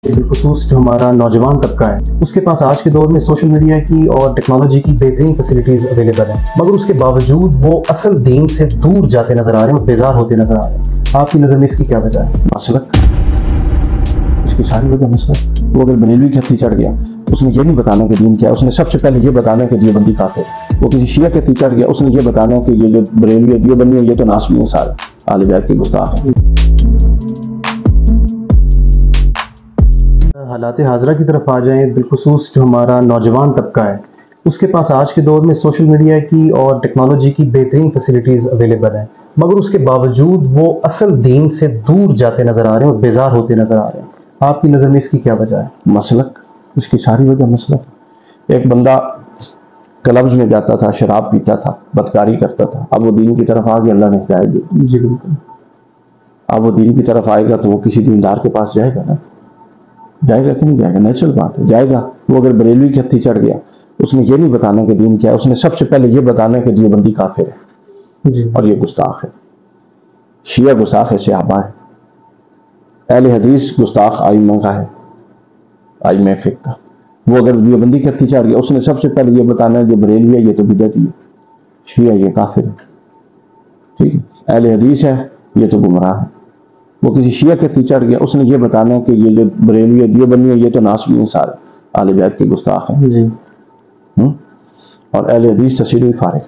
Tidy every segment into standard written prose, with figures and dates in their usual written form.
بالخصوص جو ہمارا نوجوان طبقہ ہے اس کے پاس آج کے دور میں سوشل میڈیا کی اور ٹیکنالوجی کی بہترین فیسلٹیز اویلیبل ہیں، مگر اس کے باوجود وہ اصل دین سے دور جاتے نظر آ رہے ہیں اور بیزار ہوتے نظر آ رہے ہیں۔ آپ کی نظر میں اس کی کیا وجہ ہے؟ مسلک، اس کی ساری وجہ مسلک۔ وہ اگر بریلوی کے ہتھی چڑھ گیا، اس نے یہ نہیں بتانا کہ دین کیا ہے، اس نے سب سے پہلے یہ بتانا کہ دیوبندی کافر ہے۔ وہ کسی شیعہ کے ہتھی چڑھ گیا، اس نے یہ بتانا کہ یہ جو بریلوی ہے دیوبندی ہے، یہ تو ناسمی ہیں، سارے اہل بیت کے گستاخ ہیں۔ حالات حاضرہ کی طرف آ جائیں، بالخصوص جو ہمارا نوجوان طبقہ ہے اس کے پاس آج کے دور میں سوشل میڈیا کی اور ٹیکنالوجی کی بہترین فیسلٹیز اویلیبل ہیں، مگر اس کے باوجود وہ اصل دین سے دور جاتے نظر آ رہے ہیں اور بیزار ہوتے نظر آ رہے ہیں۔ آپ کی نظر میں اس کی کیا وجہ ہے؟ مسلک، اس کی ساری وجہ مسلک۔ ایک بندہ کلبز میں جاتا تھا، شراب پیتا تھا، بدکاری کرتا تھا، اب وہ دین کی طرف آ گیا، اللہ نے ہدایت دی۔ جی بالکل۔ اب وہ دین کی طرف آئے گا تو وہ کسی دیندار کے پاس جائے گا نا، جائے گا کہ نہیں جائے گا؟ نیچرل بات ہے، جائے گا۔ وہ اگر بریلوی کے ہتھی چڑھ گیا، اس نے یہ نہیں بتانا کہ دین کیا ہے، اس نے سب سے پہلے یہ بتانا کہ دیوبندی کافر ہے جی اور یہ گستاخ ہے، شیعہ گستاخ ہے، صحابہ ہے، اہل حدیث گستاخ آئمہ کا ہے، آئمہ فقہ کا۔ وہ اگر دیوبندی کے ہتھی چڑھ گیا، اس نے سب سے پہلے یہ بتانا ہے جو بریلوی ہے یہ تو بدعتی ہے، شیعہ یہ کافر ہے، ٹھیک ہے، اہل حدیث ہے یہ تو گمراہ ہے۔ وہ کسی شیعہ کے ہتھی چڑھ گیا، اس نے یہ بتانا ہے کہ یہ جو بریلوی ہے دیوبندی ہے یہ تو ناسمی ہیں، سارے اہل بیت کے گستاخ ہیں۔ جی اور اہل حدیث تصویر فارغ،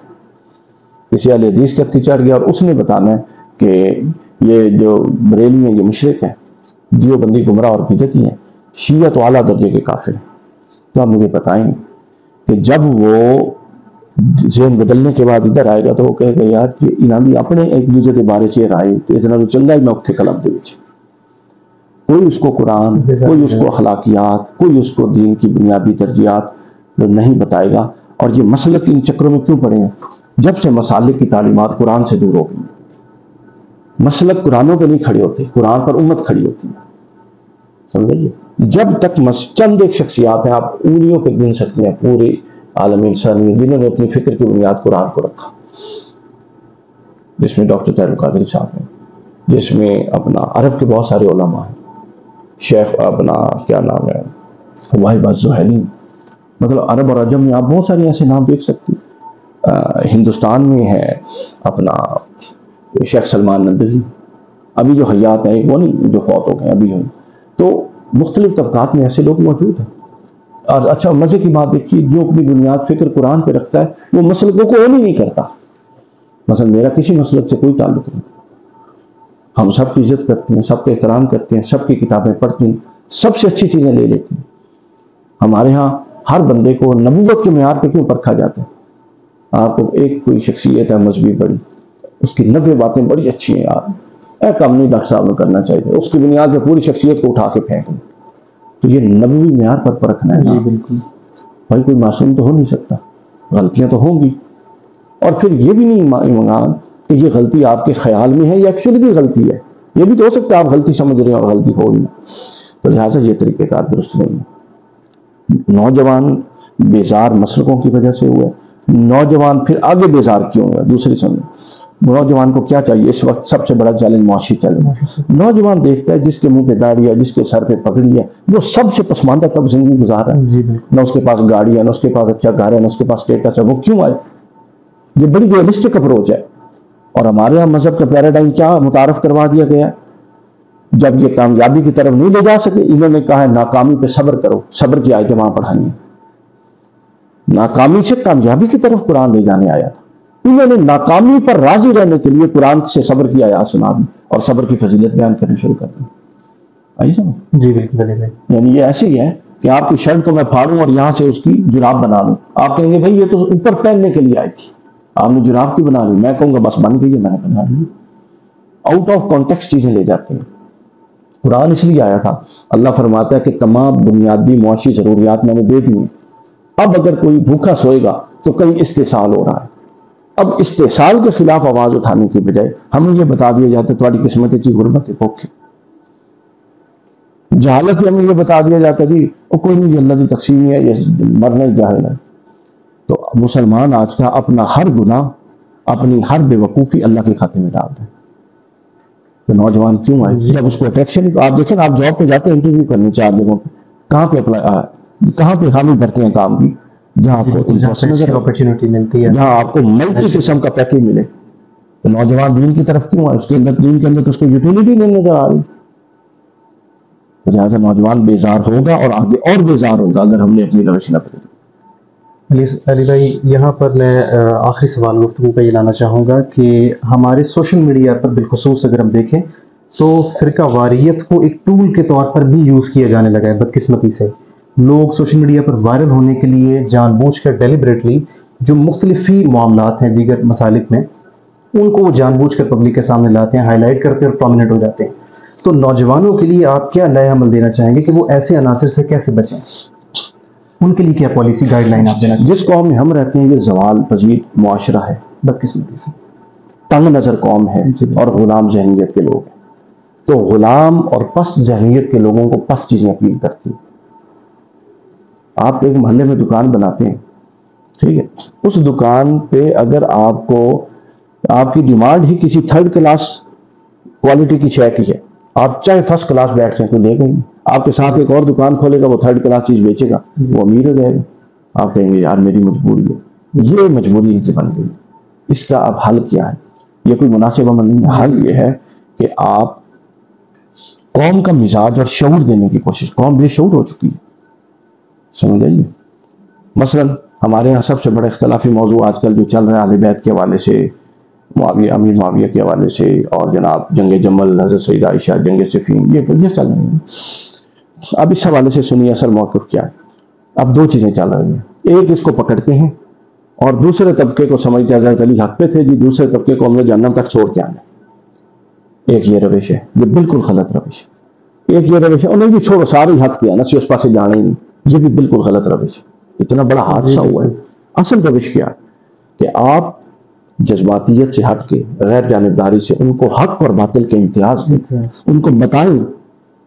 کسی اہل حدیث کے ہتھی چڑھ گیا اور اس نے بتانا ہے کہ یہ جو بریلوی ہیں یہ مشرک ہے، دیوبندی گمراہ اور بدعتی ہیں، شیعہ تو اعلیٰ درجے کے کافر ہیں۔ تو آپ مجھے بتائیں کہ جب وہ ذہن بدلنے کے بعد ادھر آئے گا تو وہ کہے گا یار کہ انہوں نے اپنے ایک دوسرے کے بارے چ رائے تو اتنا تو چنگا ہی میں اتنے کلب دے وچ، کوئی اس کو قرآن، کوئی اس کو اخلاقیات، کوئی اس کو دین کی بنیادی ترجیحات نہیں بتائے گا۔ اور یہ مسلک ان چکروں میں کیوں پڑے ہیں؟ جب سے مسالک کی تعلیمات قرآن سے دور ہو گئی، مسلک قرآنوں پہ نہیں کھڑے ہوتے، قرآن پر امت کھڑی ہوتی ہے، سمجھے؟ جب تک چند ایک شخصیات ہیں، آپ انگلیوں پہ گن سکتے ہیں پورے عالم انسانی جنہوں نے اپنی فکر کی بنیاد قرآن کو رکھا، جس میں ڈاکٹر طاہر القادری صاحب ہیں، جس میں اپنا عرب کے بہت سارے علماء ہیں، شیخ اپنا کیا نام ہے واحد الزہیلی، مطلب عرب اور عجم میں آپ بہت سارے ایسے نام دیکھ سکتے ہیں۔ ہندوستان میں ہے اپنا شیخ سلمان ندوی، ابھی جو حیات ہیں وہ نہیں جو فوت ہو گئے ابھی ہوئی، تو مختلف طبقات میں ایسے لوگ موجود ہیں۔ اور اچھا مزے کی بات دیکھیے، جو اپنی بنیاد فکر قرآن پہ رکھتا ہے وہ مسلکوں کو اون ہی نہیں کرتا۔ مثلا میرا کسی مسلک سے کوئی تعلق نہیں، ہم سب کی عزت کرتے ہیں، سب کا احترام کرتے ہیں، سب کی کتابیں پڑھتے ہیں، سب سے اچھی چیزیں لے لیتے ہیں۔ ہمارے ہاں ہر بندے کو نبوت کے معیار پہ کیوں پرکھا جاتا ہے؟ آپ کو ایک کوئی شخصیت ہے مذہبی بڑی، اس کی 90 باتیں بڑی اچھی ہیں یار، کام نہیں ڈاکٹر صاحب نے کرنا چاہیے، اس کی بنیاد پہ پوری شخصیت کو اٹھا کے پھینک دیں، تو یہ نبوی معیار پر پرکھنا ہے نا؟ جی بالکل۔ بھائی کوئی معصوم تو ہو نہیں سکتا، غلطیاں تو ہوں گی، اور پھر یہ بھی نہیں منگان کہ یہ غلطی آپ کے خیال میں ہے یا ایکچولی بھی غلطی ہے، یہ بھی تو ہو سکتا ہے آپ غلطی سمجھ رہے ہیں اور غلطی ہو ہی نہ، تو لہٰذا یہ طریقہ کار درست نہیں ہے۔ نوجوان بیزار مسلکوں کی وجہ سے ہوئے، نوجوان پھر آگے بیزار کیوں ہوئے؟ دوسری سمجھ، نوجوان کو کیا چاہیے اس وقت؟ سب سے بڑا چیلنج معاشی چیلنج۔ نوجوان دیکھتا ہے جس کے منہ پہ داڑھی ہے، جس کے سر پہ پگڑی ہے، وہ سب سے پسماندہ تب زندگی گزار رہا ہے، نہ اس کے پاس گاڑی ہے، نہ اس کے پاس اچھا گھر ہے، نہ اس کے پاس اسٹیٹس ہے، وہ کیوں آئے؟ یہ بڑی ریئلسٹک اپروچ ہے، اور ہمارے یہاں مذہب کا پیراڈائم کیا متعارف کروا دیا گیا ہے؟ جب یہ کامیابی کی طرف نہیں لے جا سکے، انہوں نے کہا ہے ناکامی پہ صبر کرو، صبر کی آیتیں وہاں پڑھانی ہیں۔ ناکامی سے کامیابی کی طرف قرآن لے جانے آیا تھا، انہوں نے ناکامی پر راضی رہنے کے لیے قرآن سے صبر کی آیات سنا دی اور صبر کی فضیلت بیان کرنی شروع کر دی۔ آئی سمجھ؟ جی بالکل۔ یعنی یہ ایسے ہی ہے کہ آپ کی شرٹ کو میں پھاڑوں اور یہاں سے اس کی جراب بنا لوں، آپ کہیں گے بھائی یہ تو اوپر پہننے کے لیے آئی تھی، آپ نے جراب کی بنا لی، میں کہوں گا بس بن گئی ہے، میں نے بنا لی۔ آؤٹ آف کانٹیکسٹ چیزیں لے جاتے ہیں۔ قرآن اس لیے آیا تھا، اللہ فرماتا ہے کہ تمام بنیادی معاشی ضروریات میں نے دے دی ہیں، اب اگر کوئی بھوکا سوئے گا تو کہیں استحصال ہو رہا ہے، اب استحصال کے خلاف آواز اٹھانے کی بجائے ہمیں یہ بتا دیا جاتا ہے تمہاری قسمت اچھی غربت ہے بھوکے، جہالت میں ہمیں یہ بتا دیا جاتا ہے جی وہ کوئی نہیں، اللہ کی تقسیم ہے، یہ مرنا ہی جاہل ہے۔ تو مسلمان آج کا اپنا ہر گناہ، اپنی ہر بے وقوفی اللہ کے کھاتے میں ڈال رہے ہیں۔ تو نوجوان کیوں آئے؟ جب اس کو اٹریکشن، آپ دیکھیں آپ جاب پہ جاتے ہیں انٹرویو کرنے 4 جگہوں پہ، کہاں پہ اپلائی، کہاں پہ حامی بھرتے ہیں کام کی؟ جہاں آپ کو اپرچونٹی ملتی ہے، جہاں آپ کو ملٹی قسم کا پیکیج ملے. تو نوجوان دین کی طرف کیوں آئے؟ اس کے اندر دین کے اندر تو اس کو یوٹیلیٹی نہیں نظر آ رہی. لہٰذا نوجوان بیزار ہوگا اور آگے اور بیزار ہوگا اگر ہم نے اپنی روش نہ بدلی. علی بھائی یہاں پر میں آخری سوال گفتگو کا یہ لانا چاہوں گا کہ ہمارے سوشل میڈیا پر بالخصوص اگر ہم دیکھیں تو فرقہ واریت کو ایک ٹول کے طور پر بھی یوز کیا جانے لگا ہے بدقسمتی سے. لوگ سوشل میڈیا پر وائرل ہونے کے لیے جان بوجھ کر ڈیلیبریٹلی جو مختلفی معاملات ہیں دیگر مسالک میں ان کو وہ جان بوجھ کر پبلک کے سامنے لاتے ہیں، ہائی لائٹ کرتے ہیں اور پرومیننٹ ہو جاتے ہیں. تو نوجوانوں کے لیے آپ کیا نیا عمل دینا چاہیں گے کہ وہ ایسے عناصر سے کیسے بچیں؟ ان کے لیے کیا پالیسی گائیڈ لائن آپ دینا چاہیں؟ جس قوم میں ہم رہتے ہیں یہ زوال پذیر معاشرہ ہے، بدقسمتی سے تنگ نظر قوم ہے اور غلام ذہنیت کے لوگ ہیں. تو غلام اور پست ذہنیت کے لوگوں کو پست چیزیں اپیل کرتی ہیں. آپ ایک محلے میں دکان بناتے ہیں، ٹھیک ہے، اس دکان پہ اگر آپ کو آپ کی ڈیمانڈ ہی کسی 3rd کلاس کوالٹی کی شے کی ہے، آپ چاہے 1st کلاس بیٹھ جائیں کوئی لے گا. آپ کے ساتھ ایک اور دکان کھولے گا، وہ 3rd کلاس چیز بیچے گا، وہ امیر ہو جائے گا. آپ کہیں گے یار میری مجبوری ہے. یہ مجبوری کی بن گئی. اس کا اب حل کیا ہے؟ یہ کوئی مناسب عمل نہیں ہے. حل یہ ہے کہ آپ قوم کا مزاج اور شعور دینے کی کوشش. قوم بے شعور ہو چکی ہے، سمجھ آئیے. مثلا ہمارے یہاں سب سے بڑا اختلافی موضوع آج کل جو چل رہا ہے اہل بیت کے حوالے سے، معاویہ امیر معاویہ کے حوالے سے، اور جناب جنگ جمل، حضرت سیدہ عائشہ، جنگ صفین، یہ چل رہی ہیں. اب اس حوالے سے سنیے اصل موقف کیا ہے. اب 2 چیزیں چل رہی ہیں. ایک اس کو پکڑتے ہیں اور دوسرے طبقے کو سمجھتے ہیں حضرت علی حق پہ تھے جی، دوسرے طبقے کو ہم نے جہنم تک چھوڑ کے آنا. ایک یہ روش ہے، یہ بالکل غلط روش ہے. ایک یہ روش ہے انہیں بھی چھوڑو، سارے حق پہ آنا، سی اس پاس سے جانے ہی نہیں. یہ بھی بالکل غلط روش ہے. اتنا بڑا حادثہ ہوا ہے. اصل روش کیا ہے کہ آپ جذباتیت سے ہٹ کے غیر جانبداری سے ان کو حق اور باطل کے امتیاز دیں. ان کو بتائیں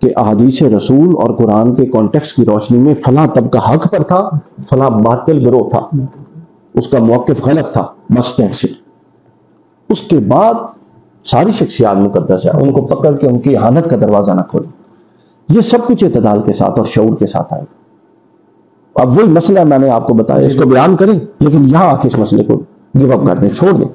کہ احادیث رسول اور قرآن کے کانٹیکس کی روشنی میں فلاں طبقہ حق پر تھا، فلاں باطل گروہ تھا، اس کا موقف غلط تھا، مسٹ اینڈ سٹ. اس کے بعد ساری شخصیات مقدس ہے، ان کو پکڑ کے ان کی اہانت کا دروازہ نہ کھولیں. یہ سب کچھ اعتدال کے ساتھ اور شعور کے ساتھ آئے. اب وہی مسئلہ میں نے آپ کو بتایا، اس کو بیان کریں لیکن یہاں آ کے اس مسئلے کو گیو اپ کر دیں، چھوڑ دیں.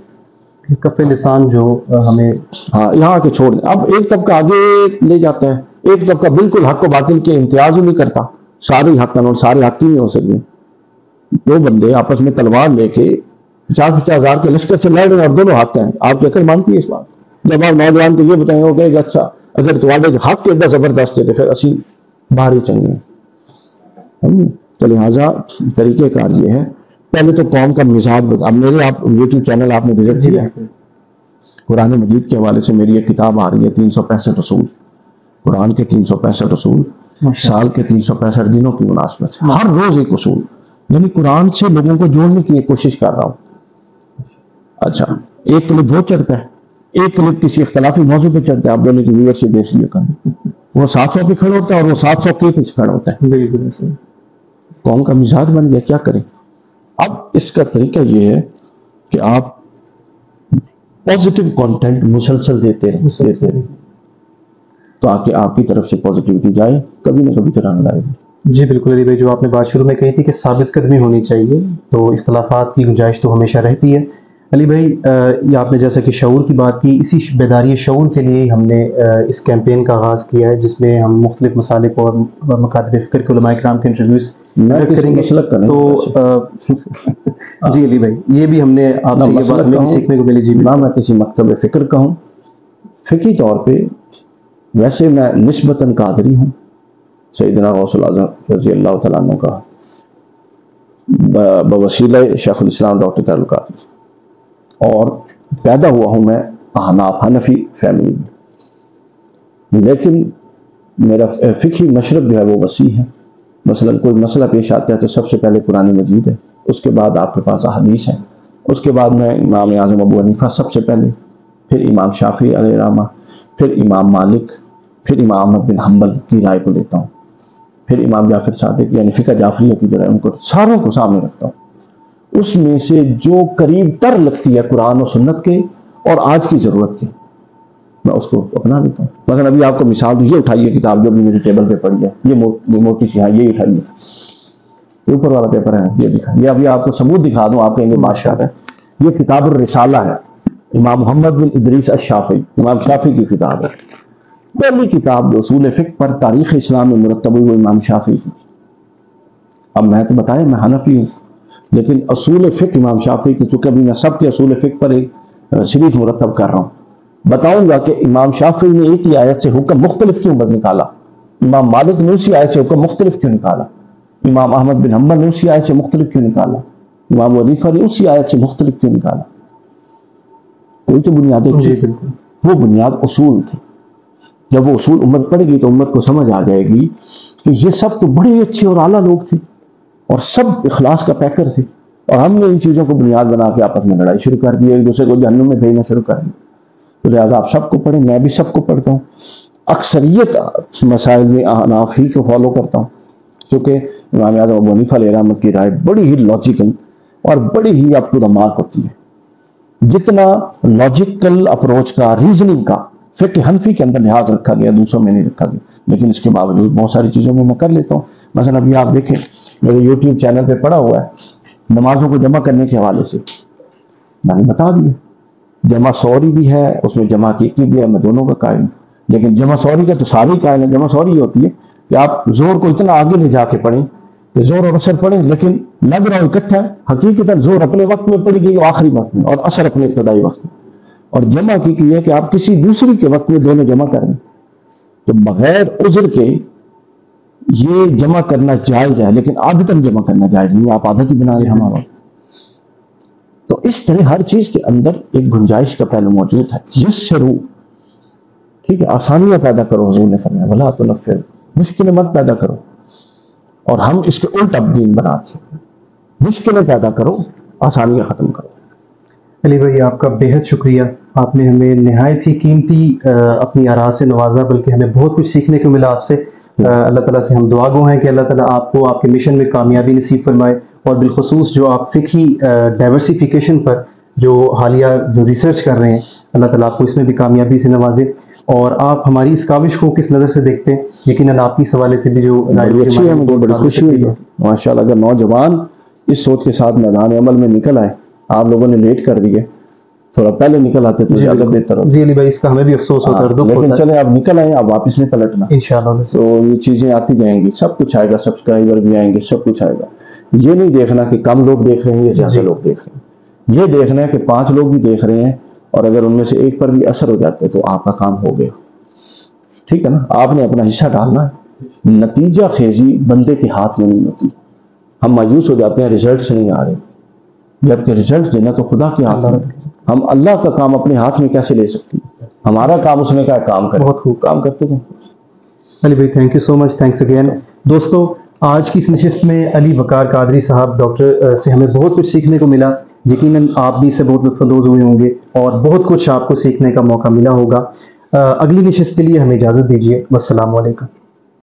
کف لسان جو ہمیں یہاں آ کے چھوڑ دیں. اب ایک طبقہ آگے لے جاتا ہے، ایک طبقہ بالکل حق و باطل کے امتیاز ہی نہیں کرتا. سارے حق قانون، سارے حق ہی نہیں ہو سکتے. 2 بندے آپس میں تلوار لے کے 50,000 ہزار کے لشکر سے لڑ رہے ہیں اور دونوں حق ہیں. آپ کی عقل مانتی ہے اس بات؟ جب آپ نوجوان کو یہ بتائیں گے کہ اچھا اگر تمہارے حق کے ادھر زبردست ہے تو پھر اسی باہر ہی چنگے ہیں. تو لہٰذا طریقہ کار یہ ہے، پہلے تو قوم کا مزاج بتا. اب میرے آپ یوٹیوب چینل آپ نے وزٹ کیا ہے، قرآن مجید کے حوالے سے میری ایک کتاب آ رہی ہے 365 اصول. قرآن کے 365 اصول، سال کے 365 دنوں کی مناسبت ہے. ہر روز ایک اصول، یعنی قرآن سے لوگوں کو جوڑنے کی کوشش کر رہا ہوں. اچھا ایک کلپ وہ چڑھتا ہے، ایک کلپ کسی اختلافی موضوع پہ چڑھتا ہے. آپ دونوں کی ویور سے دیکھ لیا کریں، وہ 700 پہ کھڑا ہوتا ہے اور وہ 700 کے پہ کھڑا ہوتا ہے. بالکل ایسے قوم کا مزاج بن گیا، کیا کریں؟ اب اس کا طریقہ یہ ہے کہ آپ پازیٹیو کانٹینٹ مسلسل دیتے رہیں تاکہ آپ کی طرف سے پازیٹیوٹی جائے، کبھی نہ کبھی تو رنگ لائے گی. جی بالکل علی بھائی، جو آپ نے بات شروع میں کہی تھی کہ ثابت قدمی ہونی چاہیے، تو اختلافات کی گنجائش تو ہمیشہ رہتی ہے. علی بھائی یہ آپ نے جیسا کہ شعور کی بات کی، اسی بیداری شعور کے لیے ہم نے اس کیمپین کا آغاز کیا ہے جس میں ہم مختلف مسالک اور مکاتب فکر کے علماء کرام کے انٹرویوز کریں گے. تو جی علی بھائی یہ بھی ہم نے آپ سے یہ بات ہمیں بھی سیکھنے کو ملی. جی نہ میں کسی مکتب فکر کا ہوں، فقہی طور پہ ویسے میں نسبتاً قادری ہوں، سیدنا غوث الاعظم رضی اللہ تعالیٰ عنہ کا بوسیلہ شیخ الاسلام ڈاکٹر طاہر القادری، اور پیدا ہوا ہوں میں حنفی فیملی میں، لیکن میرا فقہی مشرب جو ہے وہ وسیع ہے. مثلا کوئی مسئلہ پیش آتا ہے تو سب سے پہلے قرآن مجید ہے، اس کے بعد آپ کے پاس احادیث ہے، اس کے بعد میں امام اعظم ابو حنیفہ سب سے پہلے، پھر امام شافعی علیہ الرحمہ، پھر امام مالک، پھر امام احمد بن حنبل کی رائے کو لیتا ہوں، پھر امام جعفر صادق یعنی فقہ جعفریہ کی جو رائے ان کو ساروں کو سامنے رکھتا ہوں. اس میں سے جو قریب تر لگتی ہے قرآن و سنت کے اور آج کی ضرورت کے میں اس کو اپنا لیتا ہوں. مگر ابھی آپ کو مثال دوں, یہ اٹھائیے کتاب جو بھی میرے ٹیبل پہ پڑی ہے, یہ موٹی سی, ہاں یہ اٹھائیے, یہ اوپر والا پیپر ہے, یہ دکھا, یہ ابھی آپ کو ثبوت دکھا دوں, آپ کہیں گے ماشاء اللہ. یہ کتاب الرسالہ ہے, امام محمد بن ادریس الشافعی, امام شافعی کی کتاب ہے. پہلی کتاب جو اصول فقہ پر تاریخ اسلام میں مرتب ہوئی وہ امام شافعی کی. اب میں تو بتایا میں حنفی ہوں, لیکن اصول فقہ امام شافعی کی, چونکہ ابھی میں سب کے اصول فقہ پر ایک سیریز مرتب کر رہا ہوں, بتاؤں گا کہ امام شافعی نے ایک ہی آیت سے حکم مختلف کیوں نکالا, امام مالک نے اسی آیت سے حکم مختلف کیوں نکالا, امام احمد بن حنبل نے اسی آیت سے مختلف کیوں نکالا, امام ابو حنیفہ نے اسی آیت سے مختلف کیوں نکالا. کوئی تو بنیادیں تھی, وہ بنیاد اصول تھی. جب وہ اصول امت پڑے گی تو امت کو سمجھ آ جائے گی کہ یہ سب تو بڑے اچھے اور اعلیٰ لوگ تھے اور سب اخلاص کا پیکر تھے, اور ہم نے ان چیزوں کو بنیاد بنا کے آپس میں لڑائی شروع کر دی, ایک دوسرے کو جہنم میں بھیجنا شروع کر دیا. تو لہٰذا آپ سب کو پڑھیں, میں بھی سب کو پڑھتا ہوں, اکثریت مسائل میں احناف ہی کو فالو کرتا ہوں, چونکہ امام اعظم ابو حنیفہ علیہ رحمت کی رائے بڑی ہی لاجیکل اور بڑی ہی اپ ٹو دا مارک ہوتی ہے. جتنا لاجیکل اپروچ کا, ریزننگ کا فقہ حنفی کے اندر لحاظ رکھا گیا, دوسروں میں نہیں رکھا گیا, لیکن اس کے باوجود بہت ساری چیزوں میں کر لیتا ہوں. مثلا ابھی آپ دیکھیں میرے یوٹیوب چینل پہ پڑا ہوا ہے نمازوں کو جمع کرنے کے حوالے سے, میں نے بتا دیا, جمع سوری بھی ہے اس میں, جمع کی بھی ہے, میں دونوں کا قائل ہوں. لیکن جمع سوری کا تو سارے قائل ہیں. جمع سوری یہ ہوتی ہے کہ آپ زور کو اتنا آگے لے جا کے پڑھیں کہ زور اور اثر پڑھیں, لیکن لگ رہا ہو اکٹھا, حقیقتاً زور اپنے وقت میں پڑے گی آخری وقت میں, اور اثر اپنے ابتدائی وقت میں. اور جمع کی یہ ہے کہ آپ کسی دوسری کے وقت میں دونوں جمع کریں, تو بغیر عذر کے یہ جمع کرنا جائز ہے, لیکن عادتاً جمع کرنا جائز نہیں, آپ عادت ہی بنا رہے ہمارا. تو اس طرح ہر چیز کے اندر ایک گنجائش کا پہلو موجود ہے. یسرو, ٹھیک ہے, آسانیاں پیدا کرو, حضور نے فرمایا ولا تنفر, مشکلیں مت پیدا کرو. اور ہم اس کے الٹ دین بنا کے مشکلیں پیدا کرو, آسانیاں ختم کرو. علی بھائی آپ کا بہت شکریہ, آپ نے ہمیں نہایت ہی قیمتی اپنی آراء سے نوازا, بلکہ ہمیں بہت کچھ سیکھنے کو ملا آپ سے. اللہ تعالیٰ سے ہم دعا گو ہیں کہ اللہ تعالیٰ آپ کو آپ کے مشن میں کامیابی نصیب فرمائے, اور بالخصوص جو آپ فقہی ڈائیورسیفیکیشن پر جو حالیہ جو ریسرچ کر رہے ہیں, اللہ تعالیٰ آپ کو اس میں بھی کامیابی سے نوازے. اور آپ ہماری اس کاوش کو کس نظر سے دیکھتے ہیں؟ یقیناً آپ کی سوالے سے بھی جو بڑی اچھی ہے, مجھے بڑی خوشی ہوئی ہے ماشاء اللہ. اگر نوجوان اس سوچ کے ساتھ میدان عمل میں نکل آئے, آپ لوگوں نے لیٹ کر دیے, تھوڑا پہلے نکل آتے تو زیادہ بہتر ہوتا. جی علی بھائی, اس کا ہمیں بھی افسوس ہوتا ہے, لیکن چلیں آپ نکل آئے, آپ واپس نہیں پلٹنا انشاءاللہ. تو یہ چیزیں آتی جائیں گی, سب کچھ آئے گا, سبسکرائبر بھی آئیں گے, سب کچھ آئے گا. یہ نہیں دیکھنا کہ کم لوگ دیکھ رہے ہیں یا زیادہ لوگ دیکھ رہے ہیں, یہ دیکھنا ہے کہ 5 لوگ بھی دیکھ رہے ہیں, اور اگر ان میں سے ایک پر بھی اثر ہو جاتا ہے تو آپ کا کام ہو گیا. ٹھیک ہے نا, آپ نے اپنا حصہ ڈالنا ہے. نتیجہ خیزی بندے کے ہاتھ میں نہیں ہوتی. ہم مایوس ہو جاتے ہیں رزلٹس نہیں آ رہے, جبکہ رزلٹ دینا تو خدا کے ہاتھ میں. ہم اللہ کا کام اپنے ہاتھ میں کیسے لے سکتے ہیں؟ ہمارا کام اس نے کہا کام کریں. بہت خوب کام کرتے ہیں. علی بھائی thank you so much, thanks again. دوستو, آج کی اس نشست میں علی وقار قادری صاحب ڈاکٹر سے ہمیں بہت کچھ سیکھنے کو ملا. یقیناً آپ بھی اس سے بہت لطف اندوز ہوئے ہوں گے, اور بہت کچھ آپ کو سیکھنے کا موقع ملا ہوگا. اگلی نشست کے لیے ہمیں اجازت دیجیے. والسلام علیکم.